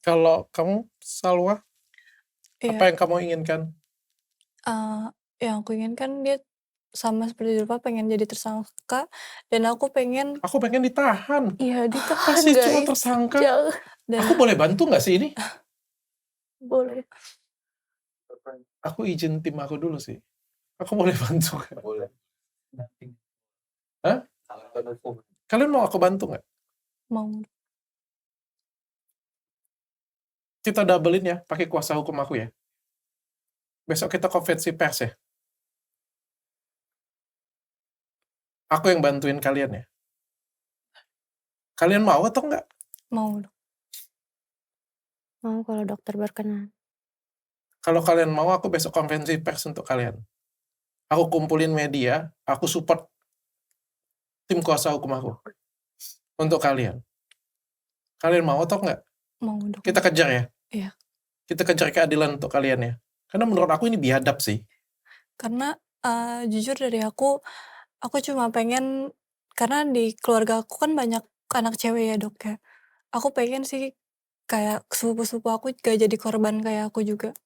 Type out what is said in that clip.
Kalau kamu, Salwa, apa Iya. yang kamu inginkan? Yang aku inginkan dia sama seperti Zulfa pengen jadi tersangka dan aku pengen Aku pengen ditahan. iya Apa ditahan sih cuma guys, tersangka? jangan dan Aku boleh bantu nggak sih ini? boleh. Aku izin tim aku dulu sih. Aku boleh bantu nggak? Boleh. Hah? Kalian mau aku bantu nggak? Mau. Kita doublein ya, pakai kuasa hukum aku ya. Besok kita konferensi pers ya. Aku yang bantuin kalian ya. Kalian mau atau enggak? Mau. Mau kalau dokter berkenan. Kalau kalian mau, aku besok konferensi pers untuk kalian. Aku kumpulin media, aku support tim kuasa hukum aku. Untuk kalian. Kalian mau atau enggak? Mau dong. Kita kejar ya? Iya. Kita kejar keadilan untuk kalian ya. Karena menurut aku ini biadab sih. Karena jujur dari aku cuma pengen karena di keluarga aku kan banyak anak cewek ya dok ya. Aku pengen sih kayak sepupu-sepupu aku gak jadi korban kayak aku juga.